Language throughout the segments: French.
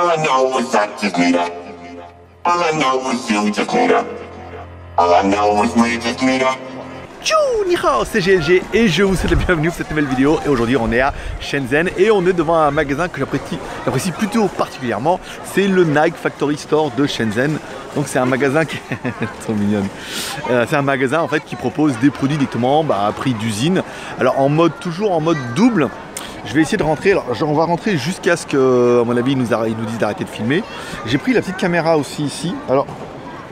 All I know is I just need her. All I know is you just need her. All I know is we just need her. Tchou, ni hao, c'est GLG et je vous souhaite la bienvenue pour cette nouvelle vidéo. Et aujourd'hui on est à Shenzhen et on est devant un magasin que j'apprécie plutôt particulièrement. C'est le Nike Factory Store de Shenzhen. Donc c'est un magasin qui est trop mignonne. C'est un magasin en fait qui propose des produits directement à prix d'usine. Alors toujours en mode double. Je vais essayer de rentrer, alors on va rentrer jusqu'à ce que, à mon avis, ils nous disent d'arrêter de filmer. J'ai pris la petite caméra aussi ici. Alors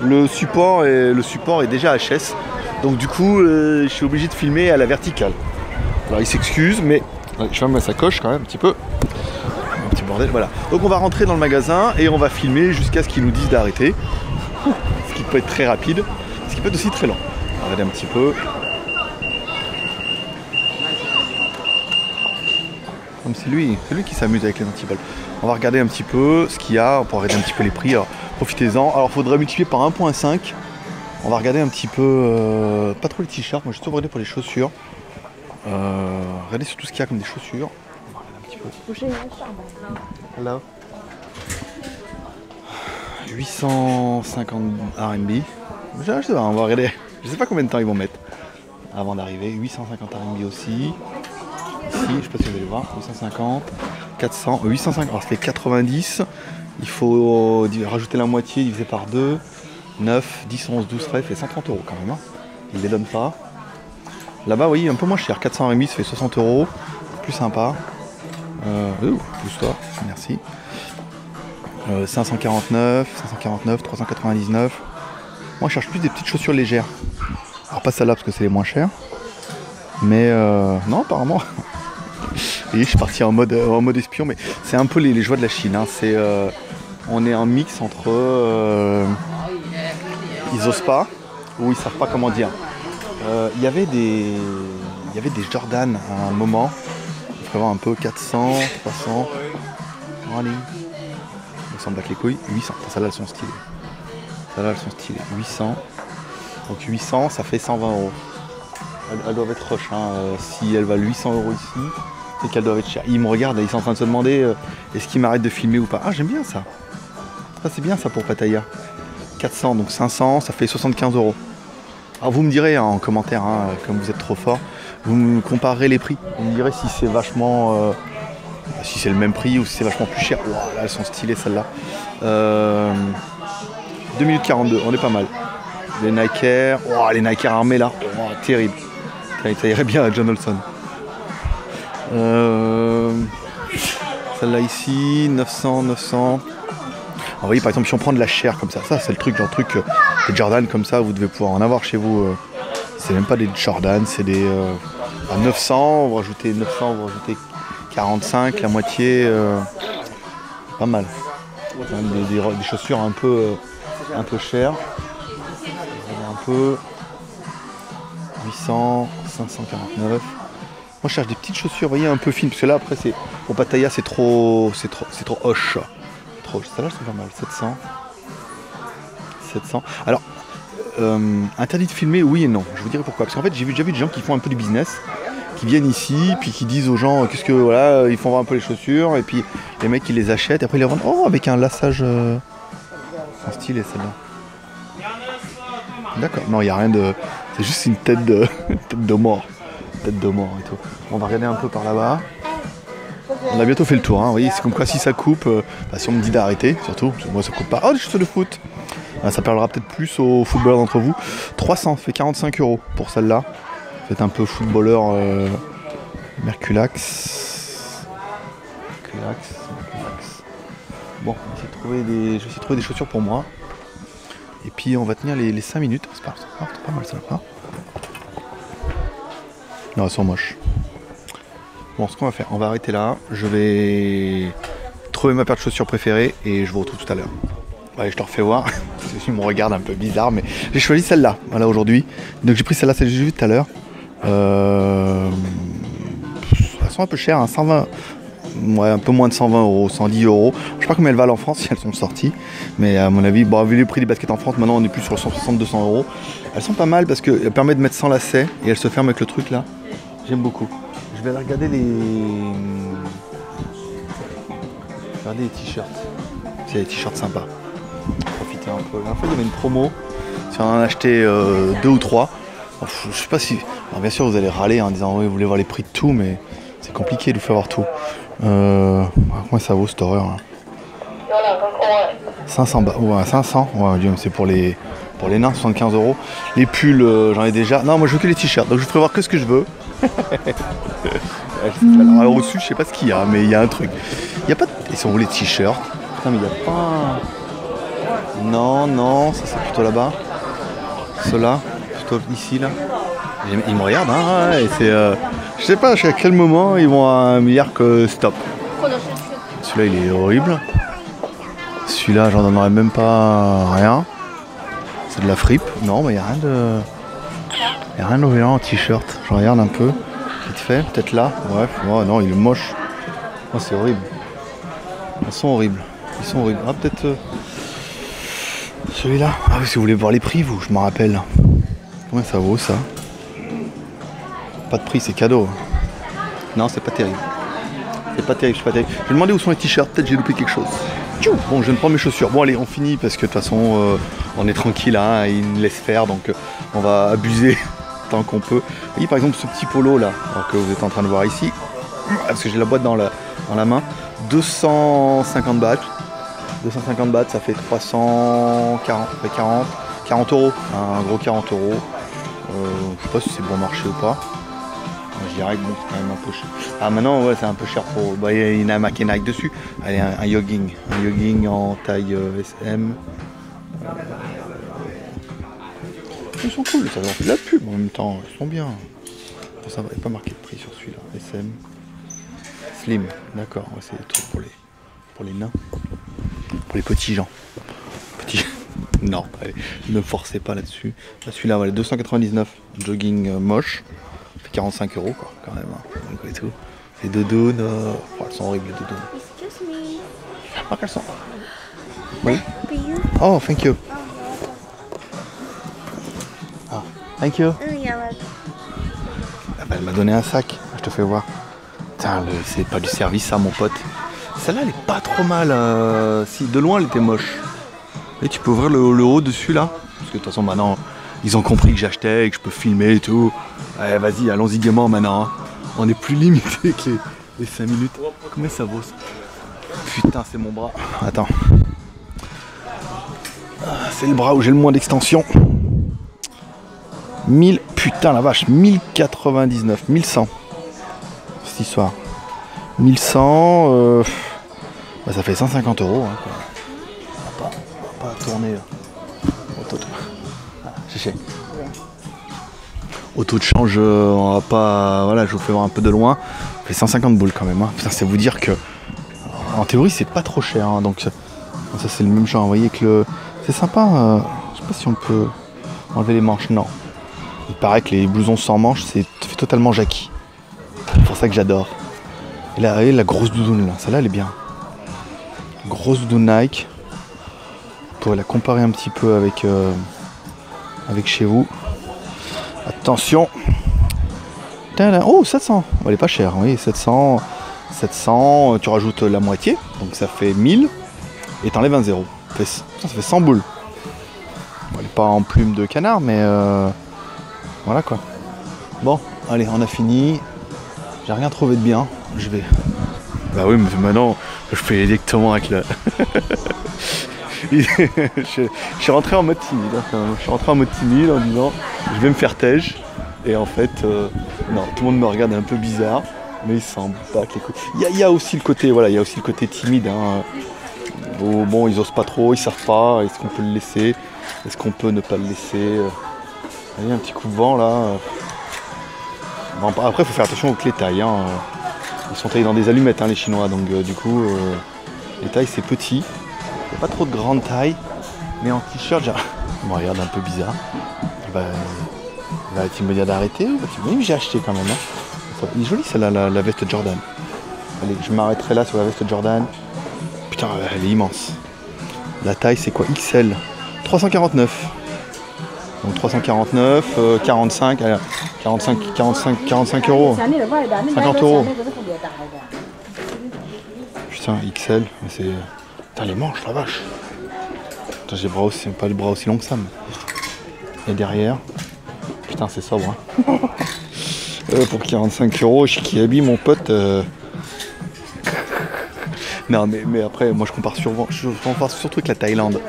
le support est déjà HS. Donc du coup, je suis obligé de filmer à la verticale. Alors il s'excuse, mais je ferme ma sacoche quand même un petit peu. Un petit bordel, voilà. Donc on va rentrer dans le magasin et on va filmer jusqu'à ce qu'ils nous disent d'arrêter. Ce qui peut être très rapide, ce qui peut être aussi très lent. On va regarder un petit peu. Comme c'est lui qui s'amuse avec les antivols. On va regarder un petit peu ce qu'il y a pour regarder un petit peu les prix. Alors profitez-en. Alors il faudrait multiplier par 1.5. On va regarder un petit peu, pas trop les t-shirts, moi j'ai surtout regardé pour les chaussures. Regardez sur tout ce qu'il y a comme des chaussures. On va regarder un petit peu. Là. 850 RMB. Je sais pas, on va regarder. Je sais pas combien de temps ils vont mettre avant d'arriver. 850 RMB aussi. Ici, je sais pas si vous allez voir. 850, 400, 850. Alors ça fait 90. Il faut rajouter la moitié divisé par 2. 9, 10, 11, 12 frais, fait 130 € quand même. Hein. Ils les donnent pas. Là-bas, oui, un peu moins cher. 400 RMB, ça fait 60 €. Plus sympa. Pousse-toi, merci. 549, 399. Moi, je cherche plus des petites chaussures légères. Alors, pas celle-là parce que c'est les moins chères. Mais non, apparemment. Et je suis parti en mode espion, mais c'est un peu les joies de la Chine. Hein. On est un mix entre. Ils osent pas, ou ils savent pas comment dire. Il y avait des Jordan à un moment. Il faut voir un peu 400, 300. Allez. On s'en bat les couilles. 800. Celles-là elles sont stylées. 800. Donc 800, ça fait 120 €. Elles doivent être rush. Hein. Si elles valent 800 € ici, c'est qu'elles doivent être chères. Ils me regardent, ils sont en train de se demander est-ce qu'ils m'arrêtent de filmer ou pas. Ah, j'aime bien ça. Ça c'est bien ça pour Pattaya. 400, donc 500, ça fait 75 €. Alors vous me direz en commentaire, hein, comme vous êtes trop fort, vous me comparerez les prix. Vous me direz si c'est vachement, si c'est le même prix ou si c'est vachement plus cher. Wow, là elles sont stylées celles-là. 2 minutes 42, on est pas mal. Les Nike Air, wow, les Nike Air armés là, wow, terrible. Ça irait bien à John Olson. Celle-là ici, 900, 900. Vous voyez par exemple si on prend de la chair comme ça c'est le truc, genre des Jordan comme ça, vous devez pouvoir en avoir chez vous. C'est même pas des Jordan, c'est des à 900, vous rajoutez 900, vous rajoutez 45, la moitié, pas mal. Des chaussures un peu chères. Un peu 800, 549. Moi je cherche des petites chaussures, vous voyez, un peu fines, parce que là après c'est pour Pattaya c'est trop hoche. Celle-là, c'est pas mal. 700. Alors, interdit de filmer, oui et non. Je vous dirai pourquoi. Parce qu'en fait, j'ai déjà vu des gens qui font un peu du business, qui viennent ici, puis qui disent aux gens, qu'est-ce que voilà, ils font voir un peu les chaussures, et puis les mecs ils les achètent, et après ils les vendent. Oh, avec un lassage. C'est stylé celle-là. D'accord. Non, il n'y a rien de. C'est juste une tête de mort. Tête de mort et tout. On va regarder un peu par là-bas. On a bientôt fait le tour, hein. Vous voyez, c'est comme quoi si ça coupe, si on me dit d'arrêter, surtout, parce que moi ça coupe pas. Oh, des chaussures de foot. Ça parlera peut-être plus aux footballeurs d'entre vous. 300, fait 45 € pour celle-là. C'est un peu footballeur Merculax. Bon, je vais essayer de trouver des chaussures pour moi. Et puis on va tenir les 5 minutes. C'est pas mal ça là. Non, elles sont moches. Bon, ce qu'on va faire, on va arrêter là. Je vais trouver ma paire de chaussures préférée et je vous retrouve tout à l'heure. Ouais, je te refais voir. Ils me regardent un peu bizarre, mais j'ai choisi celle-là, voilà, aujourd'hui. Donc j'ai pris celle-là, celle que j'ai vue tout à l'heure. Elles sont un peu chères, hein, 120. Ouais, un peu moins de 120 €, 110 €. Je sais pas combien elles valent en France si elles sont sorties. Mais à mon avis, bon, vu les prix des baskets en France, maintenant on est plus sur 160, 200 €. Elles sont pas mal parce qu'elles permettent de mettre sans lacets et elles se ferment avec le truc là. J'aime beaucoup. Je vais aller regarder les t-shirts. Il y a des t-shirts sympas. Profitez un peu. La dernière fois, il y avait une promo. Si on en a acheté 2 ou 3. Je sais pas si. Alors, bien sûr, vous allez râler en disant oui, vous voulez voir les prix de tout, mais c'est compliqué de vous faire voir tout. Combien ça vaut cette horreur là 500 balles. Ouais, 500. Ouais, c'est pour les nains, 75 €. Les pulls, j'en ai déjà. Non, moi je veux que les t-shirts, donc je ferai voir que ce que je veux. Alors au-dessus, je sais pas ce qu'il y a, mais il y a un truc. Il y a pas. Ils sont où les t-shirts? Putain, mais il y a pas. Non, ça c'est plutôt là-bas. Ceux-là, plutôt ici là. Ils me regardent, hein, et c'est. Je sais pas à quel moment ils vont me dire que stop. Celui-là il est horrible. Celui-là j'en donnerais même pas rien. C'est de la fripe. Non, mais il n'y a rien de. Il n'y a rien de violent en t-shirt. Je regarde un peu. Vite fait, peut-être là. Bref, oh, non, il est moche. Oh, c'est horrible. Ils sont horribles. Ah, peut-être. Celui-là. Ah oui, si vous voulez voir les prix, vous, je m'en rappelle. Combien ça vaut ça? Pas de prix, c'est cadeau. Non, c'est pas terrible. C'est pas terrible. Je vais demander où sont les t-shirts. Peut-être j'ai loupé quelque chose. Bon, je viens de prendre mes chaussures. Bon, allez, on finit parce que de toute façon, on est tranquille, hein, ils nous laissent faire, donc on va abuser tant qu'on peut. Vous voyez, par exemple, ce petit polo là, que vous êtes en train de voir ici, parce que j'ai la boîte dans la main, 250 bahts. 250 bahts, ça fait 340, ça fait 40 €. Un gros 40 €. Je sais pas si c'est bon marché ou pas. Je dirais que bon, c'est quand même un peu cher. Ah, maintenant, ouais, c'est un peu cher pour. Bah, il y en a marqué Nike dessus. Allez, un jogging. Un jogging en taille SM. Ils sont cool, ça fait de la pub en même temps. Ils sont bien. Ça va, il n'y a pas marqué de prix sur celui-là. SM. Slim, d'accord. Ouais, c'est des trucs pour les nains. Pour les petits gens. Non, allez, ne forcez pas là-dessus. Là, celui-là, voilà, 299. Jogging moche. 45 € quoi, quand même, hein, malgré tout. Les doudounes, elles sont horribles les doudounes. Excuse me. Ah, qu'elles sont. Oui. Oh, thank you. Ah, thank you. Ah, bah, elle m'a donné un sac, je te fais voir. Putain, c'est pas du service ça, mon pote. Celle-là, elle est pas trop mal. Si, de loin, elle était moche. Et tu peux ouvrir le haut dessus là. Parce que de toute façon, maintenant, ils ont compris que j'achetais et que je peux filmer et tout. Allez, vas-y, allons-y gaiement maintenant. Hein. On est plus limité que les 5 minutes. Combien ça vaut ça? Putain, c'est mon bras. Attends. C'est le bras où j'ai le moins d'extension. 1000, putain la vache, 1099, 1100. Cette histoire. 1100, bah, ça fait 150 €. Hein, on va pas tourner là. Au taux de change, on va pas. Voilà, je vous fais voir un peu de loin. Ça fait 150 boules quand même. Hein. Putain, c'est vous dire que. En théorie, c'est pas trop cher. Hein, donc, ça, c'est le même genre. Vous voyez que le. C'est sympa. Je sais pas si on peut enlever les manches. Non. Il paraît que les blousons sans manches, c'est fait totalement Jackie. C'est pour ça que j'adore. Et là, la grosse doudoune là. Celle-là, elle est bien. Grosse doudoune Nike. Vous pourrez la comparer un petit peu avec chez vous. Attention. Oh, 700. Elle est pas chère, oui, 700. 700, tu rajoutes la moitié, donc ça fait 1000. Et t'enlèves un zéro. Ça fait 100 boules. Bon, elle est pas en plume de canard, mais voilà quoi. Bon, allez, on a fini. J'ai rien trouvé de bien. Je vais. Bah oui, mais maintenant, je fais directement avec le. Je suis rentré en mode timide. Je suis rentré en mode timide en disant je vais me faire tège. Et en fait, non, tout le monde me regarde un peu bizarre, mais ils s'en battent les couilles. Il y a aussi le côté, voilà, il y a aussi le côté timide. Hein. Bon, ils osent pas trop, ils savent pas. Est-ce qu'on peut le laisser? Est-ce qu'on peut ne pas le laisser? Il y a un petit coup de vent là. Bon, après, il faut faire attention aux clés tailles. Hein. Ils sont taillés dans des allumettes, hein, les Chinois, donc du coup, les tailles c'est petit. Il n'y a pas trop de grande taille, mais en t-shirt, il me regarde un peu bizarre. Va-t-il me dire d'arrêter ou oui, j'ai acheté quand même. Hein. Elle est jolie celle-là, la veste Jordan. Allez, je m'arrêterai là sur la veste Jordan. Putain, elle est immense. La taille c'est quoi? XL. 349. Donc 349, 45, 45 €. 50 €. Putain, XL, c'est. Putain, les manches, la vache. Putain, j'ai pas le bras aussi long que ça. Mais... Et derrière, putain, c'est sobre. Hein. Pour 45 € chez Kiabi, mon pote. Non, mais après, moi je compare surtout avec la Thaïlande.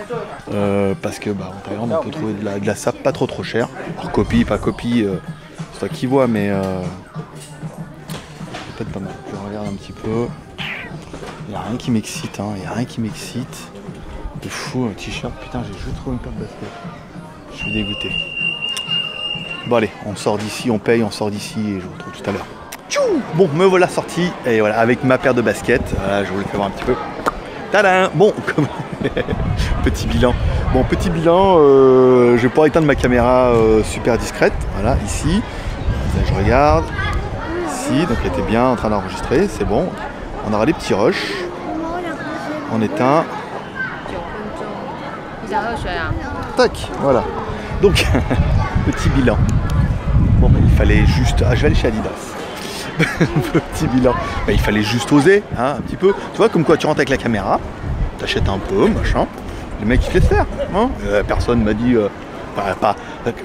Parce que en Thaïlande, on peut trouver de la sape pas trop cher. Alors, copie, pas copie, c'est toi qui vois, mais peut-être pas mal. Je regarde un petit peu. Il n'y a rien qui m'excite, hein. Il n'y a rien qui m'excite. De fou, un t-shirt. Putain, j'ai juste trouvé une paire de basket. Je suis dégoûté. Bon, allez, on sort d'ici, on paye, on sort d'ici et je vous retrouve tout à l'heure. Bon, me voilà sorti, et voilà, avec ma paire de baskets. Voilà, je vous le fais voir un petit peu. Tadam! Bon, petit bilan. Bon, petit bilan, je vais pouvoir éteindre ma caméra super discrète. Voilà, ici. Là, je regarde. Ici, donc elle était bien en train d'enregistrer, c'est bon. On aura les petits rushs. On éteint. Tac, voilà. Donc, petit bilan. Bon, il fallait juste... Ah, je vais aller chez Adidas. Petit bilan. Il fallait juste oser, hein, un petit peu. Tu vois, comme quoi tu rentres avec la caméra, t'achètes un peu, machin. Les mecs, ils te laissent faire. Hein. Personne m'a dit...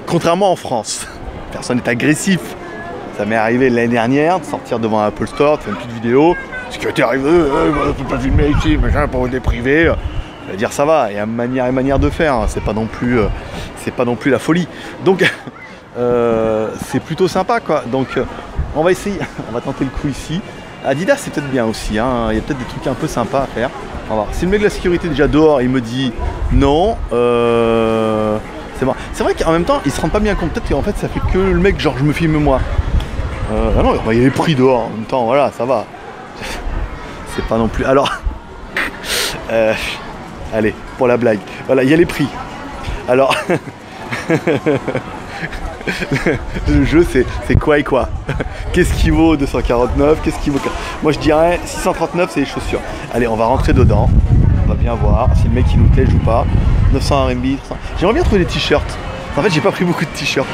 contrairement en France, personne n'est agressif. Ça m'est arrivé l'année dernière de sortir devant un Apple Store, de faire une petite vidéo. Sécurité arrive, ne peux pas filmer ici, machin, pour des privés. Je vais dire ça va, il y a manière de faire, hein. C'est pas non plus la folie. Donc c'est plutôt sympa quoi. Donc on va essayer, on va tenter le coup ici. Adidas c'est peut-être bien aussi, hein. Il y a peut-être des trucs un peu sympas à faire. On va voir. Si le mec de la sécurité déjà dehors, il me dit non, c'est bon. C'est vrai qu'en même temps, il se rend pas bien compte. Peut-être qu'en fait ça fait que le mec genre je me filme moi. Ah non, il y a les prix dehors en même temps, voilà, ça va. C'est pas non plus. Alors, allez, pour la blague, voilà, il y a les prix. Alors, le jeu c'est quoi et quoi. Qu'est-ce qui vaut 249? Qu'est-ce qui vaut... Moi je dirais 639 c'est les chaussures. Allez, on va rentrer dedans. On va bien voir si le mec il nous tège ou pas. 900 RMB. J'aimerais bien trouver des t-shirts. En fait, j'ai pas pris beaucoup de t-shirts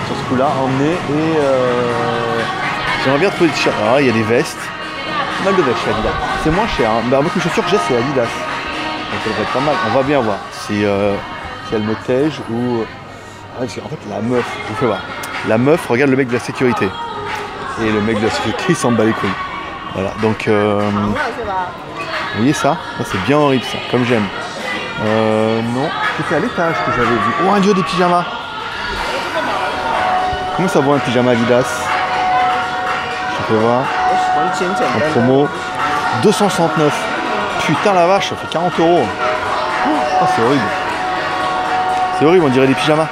sur ce coup-là à emmener et j'aimerais bien trouver des t-shirts. Alors, il y a des vestes. Pas mal de vestes chez Adidas. C'est moins cher. Hein. Bah, moi, les chaussures que j'ai, c'est Adidas. Donc, ça devrait être pas mal. On va bien voir si elle me tège ou. En fait, la meuf, je vous fais voir. La meuf regarde le mec de la sécurité. Et le mec de la sécurité, il s'en bat les couilles. Voilà. Donc, vous voyez ça? Ça, c'est bien horrible, ça. Comme j'aime. Non. C'était à l'étage que j'avais vu. Oh, un dieu des pyjamas. Comment ça vaut un pyjama Adidas? Je peux voir. En promo. 269. Putain la vache, ça fait 40 €. Oh, c'est horrible. C'est horrible, on dirait des pyjamas.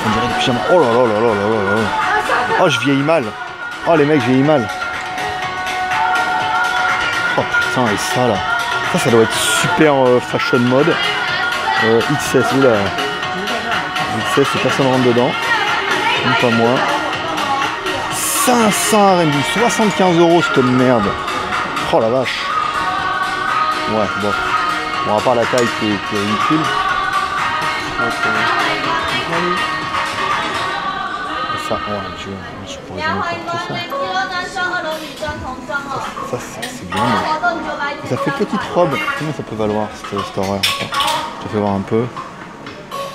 On dirait des pyjamas. Oh là là là là là là. Oh, je vieillis mal. Oh, les mecs, je vieillis mal. Oh putain, et ça là. Ça doit être super fashion mode. XS, oula. XS, c'est personne rentre dedans. Même pas moi. 500 RMB, 75 € cette merde. Oh la vache. Ouais, bon. Bon, à part la taille qui est inutile. Ça, oh Dieu, je pourrais jamais porter ça. Ça c'est bien, mais ça fait petite robe. Combien ça peut valoir cette horreur? Attends, je te fais voir un peu.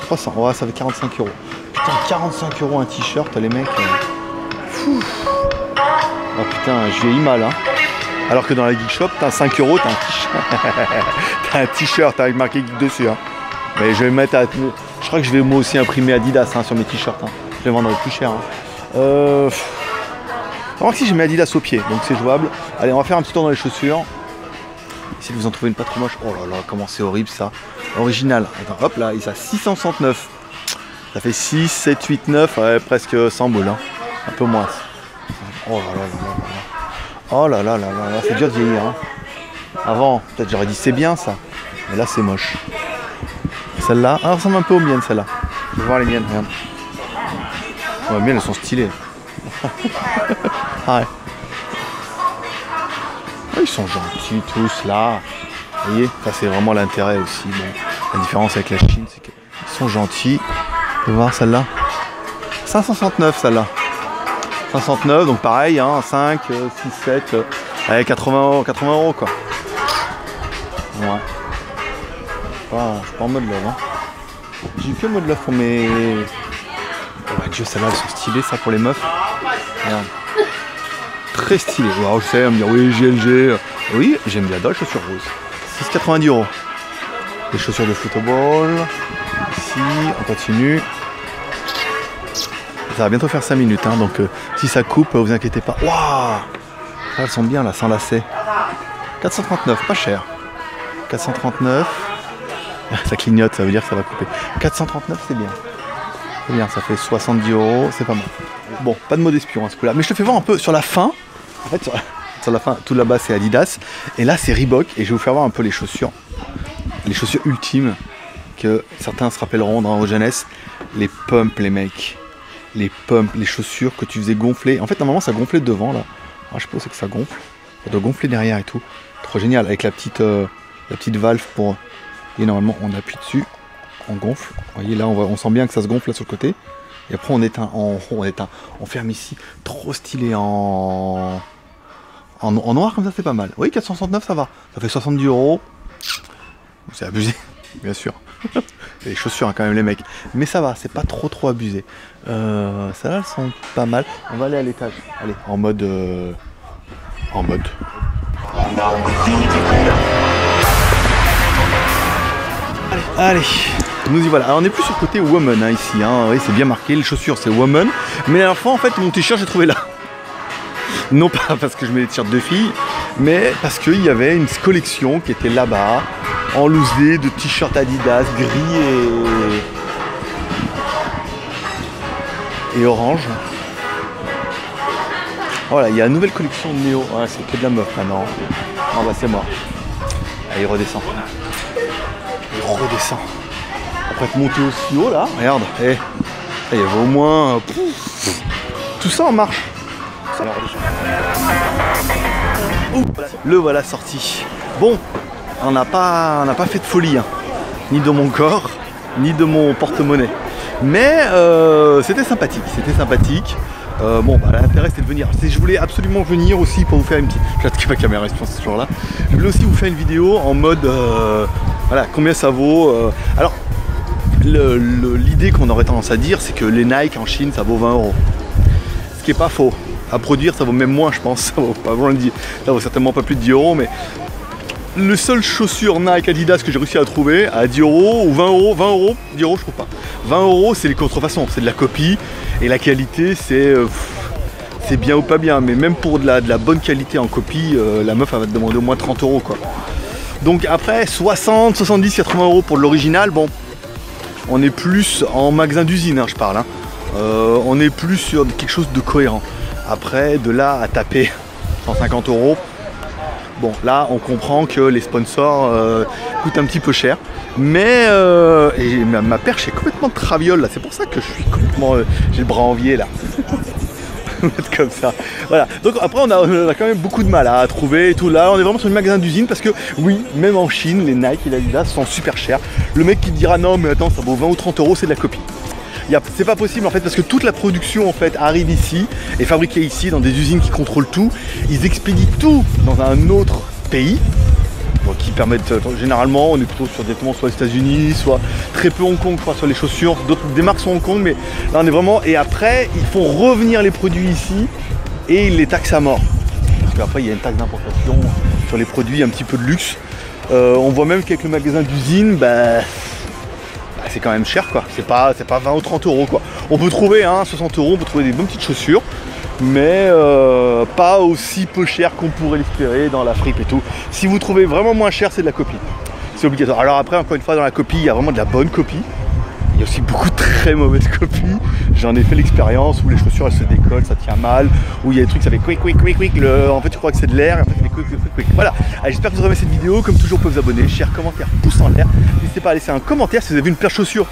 300, ouais, ça fait 45 €. Putain, 45 € un t-shirt, les mecs. Fou. Oh putain, je vieillis mal, hein. Alors que dans la Geek Shop, t'as 5 €, t'as un t-shirt. T'as un t-shirt avec marqué Geek dessus, hein. Mais je vais mettre à... Je crois que je vais moi aussi imprimer Adidas hein, sur mes t-shirts. Hein. Je les vendrai plus cher. Hein. Alors si j'ai mis Adidas au pied, donc c'est jouable. Allez, on va faire un petit tour dans les chaussures. Essayez de vous en trouver une pas trop moche. Oh là là, comment c'est horrible ça. Original. Attends, hop là, il est à 669. Ça fait 6, 7, 8, 9, ouais, presque 100 boules. Hein. Un peu moins. Oh là là là là là. Oh là là là là là, c'est dur de vieillir. Hein. Avant, peut-être j'aurais dit c'est bien ça. Mais là c'est moche. Celle-là, elle ressemble un peu aux miennes celle-là. Je vais voir les miennes, regarde. Ouais, les miennes elles sont stylées. Ah ouais. Oh, ils sont gentils tous là. Vous voyez, ça c'est vraiment l'intérêt aussi. Bon, la différence avec la Chine, c'est qu'ils sont gentils. On peut voir celle-là. 569 celle-là. 569, donc pareil, hein, 5, 6, 7, allez, 80 € quoi. Ouais. Je suis pas en mode love. Hein. J'ai que mode love pour mes... Oh my dieu, celles-là, elles sont stylées, ça, pour les meufs. Regarde. Très stylé. Alors, je sais, on me dit oui, GLG. Oui, j'aime bien les chaussures roses. 6,90 €. Les chaussures de football. Ici, on continue. Ça va bientôt faire 5 minutes, hein, donc si ça coupe, vous inquiétez pas. Waouh, elles sont bien là, sans lacets. 439, pas cher. 439. Ça clignote, ça veut dire que ça va couper. 439, c'est bien. C'est bien, ça fait 70 €, c'est pas mal. Bon, pas de mode espion à ce coup-là. Mais je te fais voir un peu sur la fin. En fait, sur la fin, tout là-bas c'est Adidas. Et là c'est Reebok. Et je vais vous faire voir un peu les chaussures. Les chaussures ultimes que certains se rappelleront dans leur jeunesse. Les pumps, les mecs. Les pumps, les chaussures que tu faisais gonfler. En fait, normalement, ça gonflait devant là. Ah, je sais pas où c'est que ça gonfle. Ça doit gonfler derrière et tout. Trop génial. Avec la petite valve pour. Et normalement, on appuie dessus. On gonfle. Vous voyez là, on sent bien que ça se gonfle là sur le côté. Et après, on éteint. On ferme ici. Trop stylé en noir comme ça, c'est pas mal. Oui, 469, ça va. Ça fait 70 €. C'est abusé, bien sûr. Les chaussures hein, quand même les mecs. Mais ça va, c'est pas trop abusé. Celles-là elles sont pas mal. On va aller à l'étage. Allez, en mode. Allez, nous y voilà. Alors on est plus sur le côté woman hein, ici. Hein. Oui, c'est bien marqué. Les chaussures c'est woman. Mais à la fois en fait mon t-shirt j'ai trouvé là. Non pas parce que je mets des t-shirts de filles, mais parce qu'il y avait une collection qui était là-bas. Enloosé de t-shirts Adidas gris et orange. Voilà, il y a une nouvelle collection de Néo. Ouais, c'est que de la meuf maintenant. Ah bah c'est mort. Allez, il redescend. Il redescend. Après être monté aussi haut là, regarde. Il y avait au moins. Tout ça en marche. Le voilà sorti. Bon. On n'a pas fait de folie, hein. Ni de mon corps, ni de mon porte-monnaie. Mais c'était sympathique, bon, bah, l'intérêt c'était de venir. Je voulais absolument venir aussi pour vous faire une petite... J'attends que ma caméra reste ce jour-là. Je voulais aussi vous faire une vidéo en mode, voilà, combien ça vaut. Alors, l'idée qu'on aurait tendance à dire, c'est que les Nike en Chine, ça vaut 20 €. Ce qui est pas faux. À produire, ça vaut même moins, je pense. Ça vaut pas vraiment dire. Ça vaut certainement pas plus de 10 €, mais... Le seul chaussure Nike Adidas que j'ai réussi à trouver à 10 € ou 20 €, 20 €, 10 € je trouve pas. 20 €, c'est les contrefaçons, c'est de la copie et la qualité c'est bien ou pas bien, mais même pour de la bonne qualité en copie, la meuf elle va te demander au moins 30 € quoi. Donc après 60, 70, 80 € pour l'original, bon, on est plus en magasin d'usine, hein, je parle. Hein. On est plus sur quelque chose de cohérent. Après de là à taper 150 €. Bon, là, on comprend que les sponsors coûtent un petit peu cher. Mais et ma perche est complètement traviole, là. C'est pour ça que je suis complètement... j'ai le bras envié, là. Comme ça. Voilà. Donc après, on a quand même beaucoup de mal à trouver et tout. Là, on est vraiment sur un magasin d'usine parce que, oui, même en Chine, les Nike et les Adidas sont super chers. Le mec qui te dira, non, mais attends, ça vaut 20 ou 30 €, c'est de la copie. C'est pas possible en fait parce que toute la production en fait arrive ici, est fabriquée ici dans des usines qui contrôlent tout. Ils expédient tout dans un autre pays, donc qui permettent généralement on est plutôt sur directement soit les États-Unis, soit très peu Hong Kong, je crois, sur les chaussures. D'autres des marques sont Hong Kong, mais là on est vraiment. Et après ils font revenir les produits ici et ils les taxent à mort. Parce qu'après il y a une taxe d'importation sur les produits un petit peu de luxe. On voit même qu'avec le magasin d'usine, c'est quand même cher quoi, c'est pas 20 ou 30 € quoi. On peut trouver 60 €, on peut trouver des bonnes petites chaussures, mais pas aussi peu cher qu'on pourrait l'espérer dans la fripe et tout. Si vous trouvez vraiment moins cher, c'est de la copie. C'est obligatoire. Alors après, encore une fois, dans la copie, il y a vraiment de la bonne copie. Il y a aussi beaucoup de très mauvaises copies. J'en ai fait l'expérience où les chaussures elles se décollent, ça tient mal, où il y a des trucs ça fait quick. En fait tu crois que c'est de l'air, et en fait ça fait quick. Voilà. Allez, j'espère que vous aurez aimé cette vidéo. Comme toujours, vous pouvez vous abonner, share, commentaire, pouce en l'air. N'hésitez pas à laisser un commentaire si vous avez vu une paire de chaussures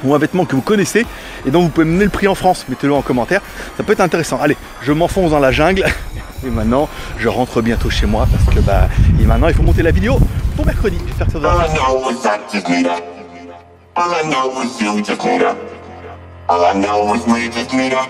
ou un vêtement que vous connaissez et dont vous pouvez me donner le prix en France. Mettez-le en commentaire, ça peut être intéressant. Allez, je m'enfonce dans la jungle et maintenant je rentre bientôt chez moi parce que et maintenant il faut monter la vidéo pour mercredi. J'espère que ça vous aura plu. All I know is you just need up. All I know is we just need up.